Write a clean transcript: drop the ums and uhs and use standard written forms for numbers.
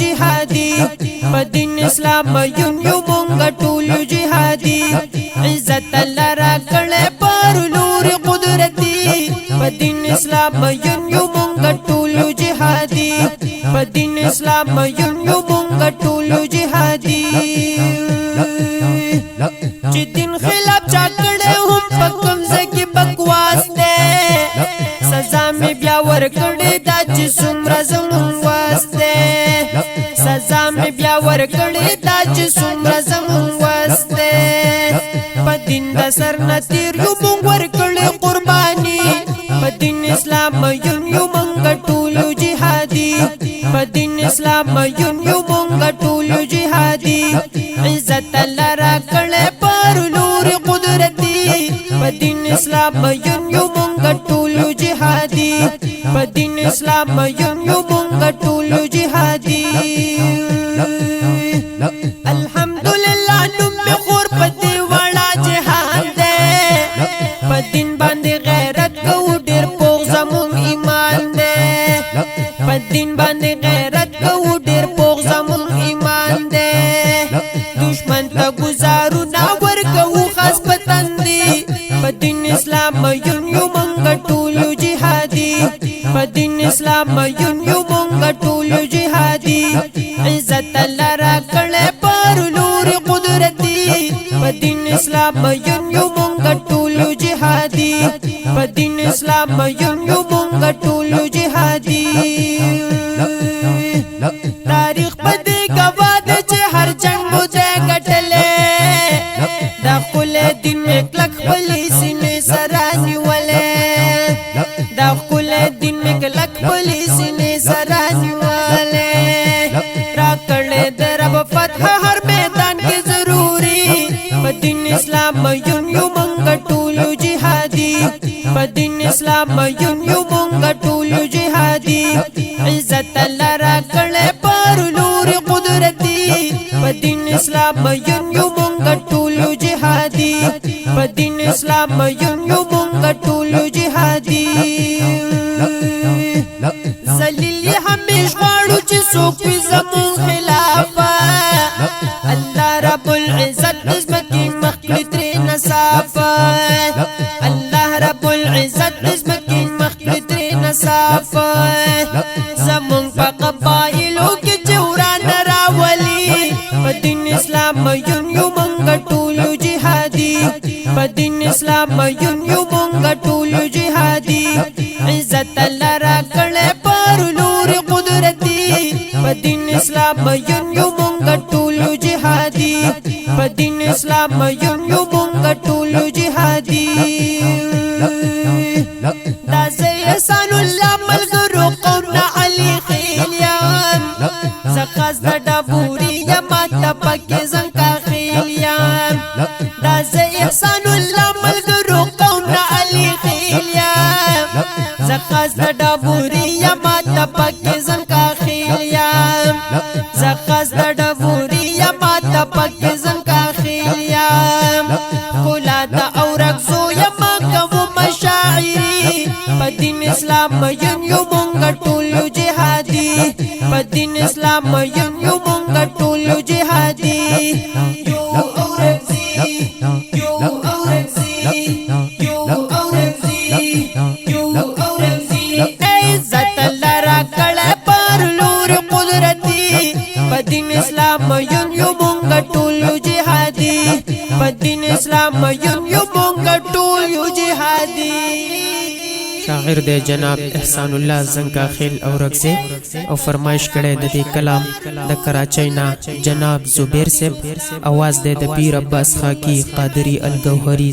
جهادي په دین اسلام یو مونږ ټول جهادي عزت الله را کړه پر لور قدرتي په دین اسلام یو مونږ ټول جهادي په دین اسلام یو مونږ ټول جهادي چې دین خلاف چا کړه هم په کوم ځکه بکواس ده سزا می بیا ورکړې دا چې څومره زمون واسطه سزا می بیا ورکړې دا چې څومره زمون واسطه په دین د سر نتیر یو مونږ ورکړې قرباني په دین اسلام یو مونږ ټول جهادي په دین اسلام یو مونږ ټول جهادي عزت الله را کړه پر لور قدرتي په دین اسلام یو مونږ ټول جهادي په دین اسلام یو مونږ ټول جهادي الحمدلله نوم می خور په دی وړا جهان ده په دین باندې غیرت کو ډیر پوغ زمون ایمان ده په دین باندې غیرت کو ډیر پوغ زمون ایمان ده دشمن ته گزارو نا ورکو خاص پتندي په دین اسلام یو مونږ ټول جهادي په دین اسلام یو مونږ ټول جهادي عزت الله را کړه پر لور قدرتي په دین اسلام یو مونږ ټول جهادي په دین اسلام یو مونږ ټول جهادي تاریخ په دې گواه ده چې هر جنگ مو ده ګټلې دا خپل دین می کلک خپلې سینې سره نیولې دا خپل دین می کلک خپلې سینې سره نیولې را کړې د رب فتح هر میدان کې ضروري په دین اسلام یو مونږ ټول جهادي په دین اسلام یو مونږ ټول جهادي عزت الله را کړه پر لور قدرتي په دین اسلام یو مونږ ټول جهادي په دین اسلام یو مونږ ټول جهادي ذلیل همیش غواړو چې څوک زمون خلاف الله رب العزت زمکي مخکې ترې نصاف الله رب العزت زمکي مخکې ترې نصاف زمون په قبایلو کې جوران راولي په دین اسلام یو مونږ ټول جهادي په دین اسلام یو مونږ ټول جهادي عزت الله را کړه پر لور قدرتي په دین اسلام یو مونږ ټول جهادي په دین اسلام یو مونږ ټول جهادي دا زه احسان الله ملګرو قومنا علي خیلیان زخاز د ډبوري یما تپکې زنکا خیلیان دا زه احسان الله ملګرو قومنا علي خیلیان زخاز د ډبوري یما تپکې زنکا خیلیان زخاز د ډبوري یما تپکې زنکا خیلیان خلا د اورک زو یما کوم مشاعري په دین اسلام یو مونږ ټول جهادي په دین اسلام یو مونږ ټول جهادي یو اورکزي یو اورکزي یو اورکزي یو اورکزي عزت الله را کړه پر لور قدرتي په دین اسلام یو مونږ ټول جهادي په دین اسلام یو مونږ ټول جهادي شاعر دے جناب احسان الله زنکاخیل اورکزی او فرمایش کړي د دې کلام د کراچۍ نه جناب زبیر صاحب، आवाज دے د پیر عباس خاکی قادری الگوهری.